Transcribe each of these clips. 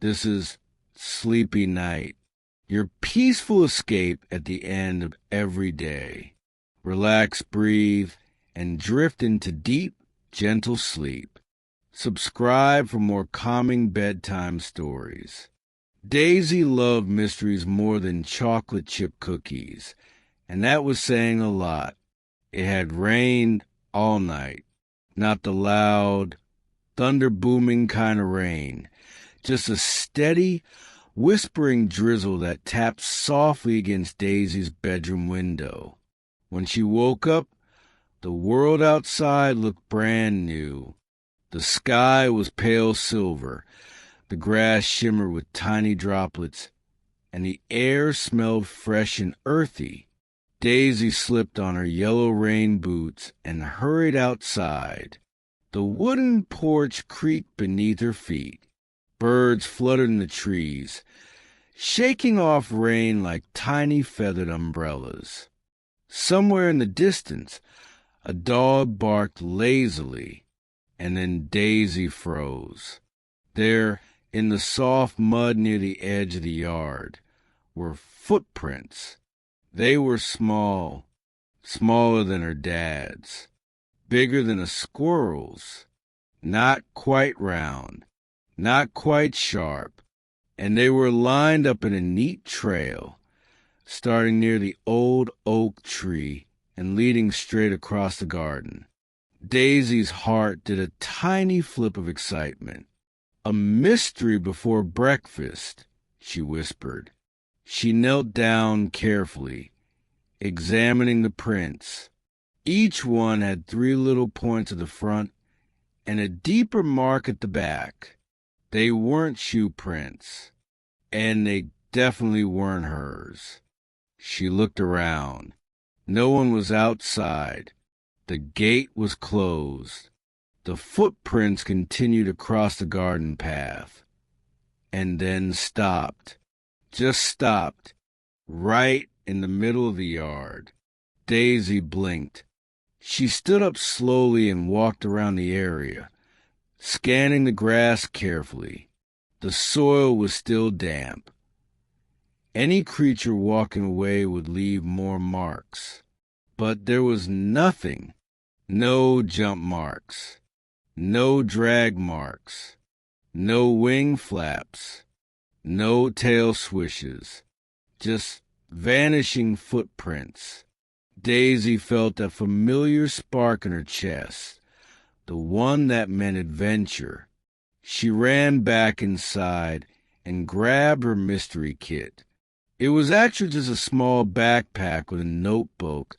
This is sleepy night, your peaceful escape at the end of every day. Relax, breathe, and drift into deep, gentle sleep. Subscribe for more calming bedtime stories. Daisy loved mysteries more than chocolate chip cookies, and that was saying a lot. It had rained all night, not the loud, thunder-booming kind of rain, just a steady, whispering drizzle that tapped softly against Daisy's bedroom window. When she woke up, the world outside looked brand new. The sky was pale silver, the grass shimmered with tiny droplets, and the air smelled fresh and earthy. Daisy slipped on her yellow rain boots and hurried outside. The wooden porch creaked beneath her feet. Birds fluttered in the trees, shaking off rain like tiny feathered umbrellas. Somewhere in the distance, a dog barked lazily, and then Daisy froze. There, in the soft mud near the edge of the yard, were footprints. They were small, smaller than her dad's, bigger than a squirrel's, not quite round, not quite sharp, and they were lined up in a neat trail, starting near the old oak tree and leading straight across the garden. Daisy's heart did a tiny flip of excitement. "A mystery before breakfast," she whispered. She knelt down carefully, examining the prints. Each one had 3 little points at the front and a deeper mark at the back. They weren't shoe prints, and they definitely weren't hers. She looked around. No one was outside. The gate was closed. The footprints continued across the garden path, and then stopped. Just stopped, right in the middle of the yard. Daisy blinked. She stood up slowly and walked around the area, scanning the grass carefully. The soil was still damp. Any creature walking away would leave more marks. But there was nothing. No jump marks. No drag marks. No wing flaps. No tail swishes, just vanishing footprints. Daisy felt a familiar spark in her chest, the one that meant adventure. She ran back inside and grabbed her mystery kit. It was actually just a small backpack with a notebook,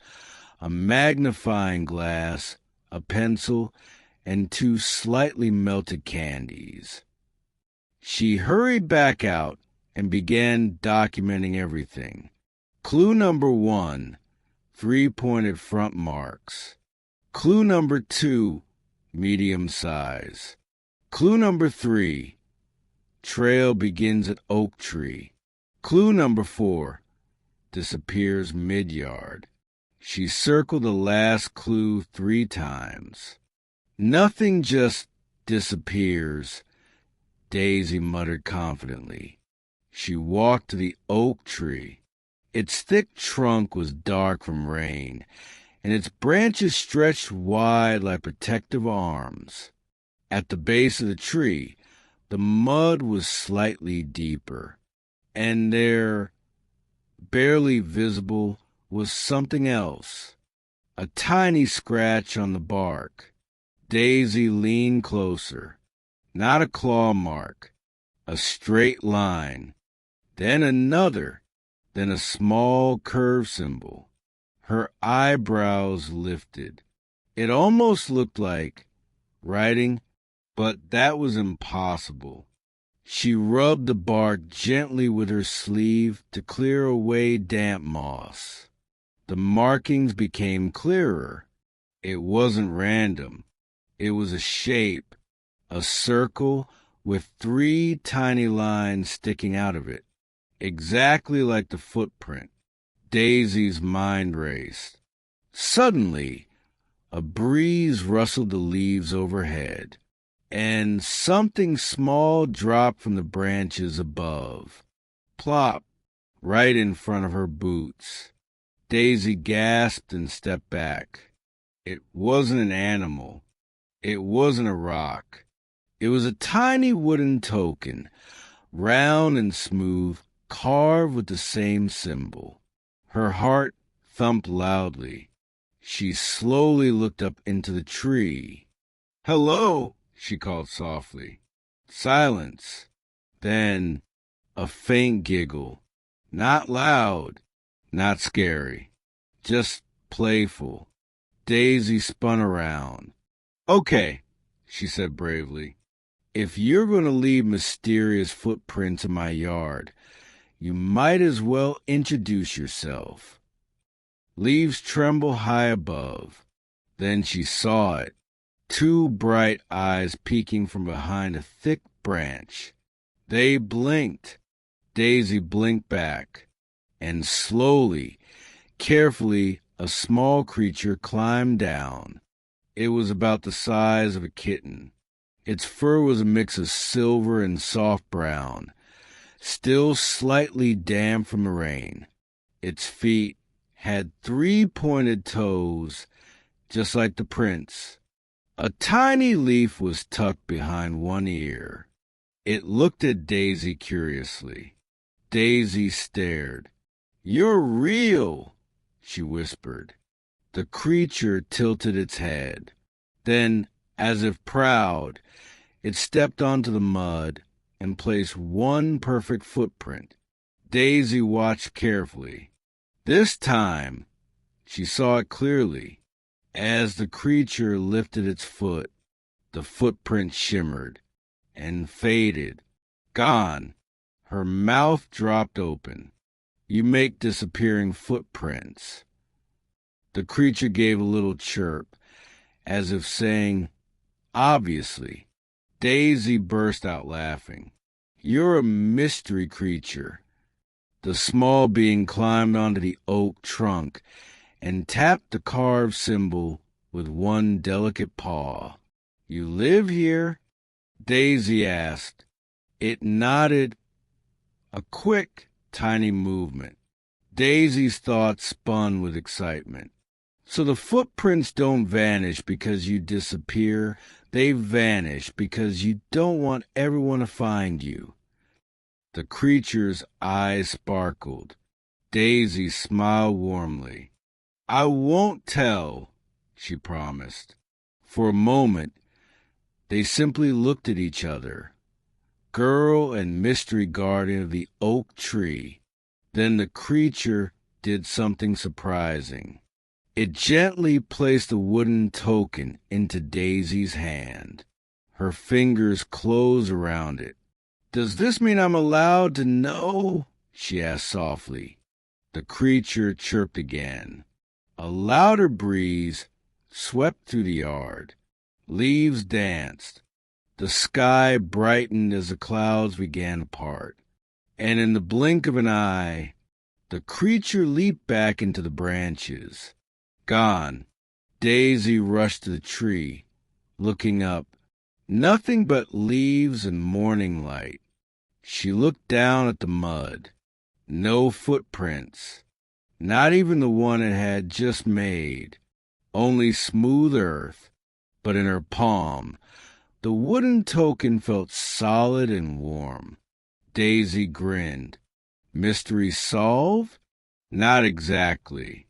a magnifying glass, a pencil, and 2 slightly melted candies. She hurried back out and began documenting everything. Clue number 1, 3 pointed front marks. Clue number 2, medium size. Clue number 3, trail begins at oak tree. Clue number 4, disappears mid-yard. She circled the last clue 3 times. Nothing just disappears, Daisy muttered confidently. She walked to the oak tree. Its thick trunk was dark from rain, and its branches stretched wide like protective arms. At the base of the tree, the mud was slightly deeper, and there, barely visible, was something else. A tiny scratch on the bark. Daisy leaned closer. Not a claw mark, a straight line, then another, then a small curve symbol. Her eyebrows lifted. It almost looked like writing, but that was impossible. She rubbed the bark gently with her sleeve to clear away damp moss. The markings became clearer. It wasn't random. It was a shape. A circle with 3 tiny lines sticking out of it, exactly like the footprint. Daisy's mind raced. Suddenly, a breeze rustled the leaves overhead. and something small dropped from the branches above. Plop, right in front of her boots. Daisy gasped and stepped back. It wasn't an animal. It wasn't a rock. It was a tiny wooden token, round and smooth, carved with the same symbol. Her heart thumped loudly. She slowly looked up into the tree. "Hello," she called softly. Silence. Then a faint giggle. Not loud, not scary, just playful. Daisy spun around. "Okay," she said bravely. "If you're going to leave mysterious footprints in my yard, you might as well introduce yourself." Leaves trembled high above. Then she saw it. Two bright eyes peeking from behind a thick branch. They blinked. Daisy blinked back. And slowly, carefully, a small creature climbed down. It was about the size of a kitten. Its fur was a mix of silver and soft brown, still slightly damp from the rain. Its feet had 3 pointed toes, just like the prints. A tiny leaf was tucked behind one ear. It looked at Daisy curiously. Daisy stared. "You're real," she whispered. The creature tilted its head. Then, as if proud, it stepped onto the mud and placed one perfect footprint. Daisy watched carefully. This time, she saw it clearly. As the creature lifted its foot, the footprint shimmered and faded. Gone. Her mouth dropped open. "You make disappearing footprints." The creature gave a little chirp, as if saying, "Obviously." Daisy burst out laughing. "You're a mystery creature." The small being climbed onto the oak trunk and tapped the carved symbol with one delicate paw. "You live here?" Daisy asked. It nodded, a quick, tiny movement. Daisy's thoughts spun with excitement. "So the footprints don't vanish because you disappear. They vanish because you don't want everyone to find you." The creature's eyes sparkled. Daisy smiled warmly. "I won't tell," she promised. For a moment, they simply looked at each other, girl and mystery guardian of the oak tree. Then the creature did something surprising. It gently placed the wooden token into Daisy's hand. Her fingers closed around it. "Does this mean I'm allowed to know?" she asked softly. The creature chirped again. A louder breeze swept through the yard. Leaves danced. The sky brightened as the clouds began to part. And in the blink of an eye, the creature leaped back into the branches. Gone. Daisy rushed to the tree, looking up. Nothing but leaves and morning light. She looked down at the mud. No footprints. Not even the one it had just made. Only smooth earth. But in her palm, the wooden token felt solid and warm. Daisy grinned. Mystery solved? Not exactly.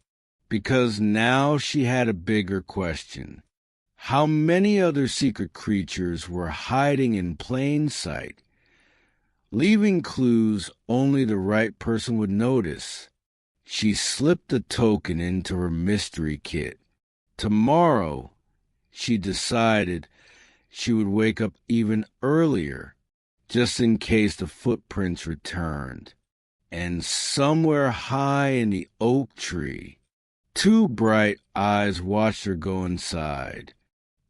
Because now she had a bigger question. How many other secret creatures were hiding in plain sight, leaving clues only the right person would notice? She slipped the token into her mystery kit. Tomorrow, she decided she would wake up even earlier, just in case the footprints returned. And somewhere high in the oak tree, two bright eyes watched her go inside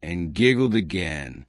and giggled again.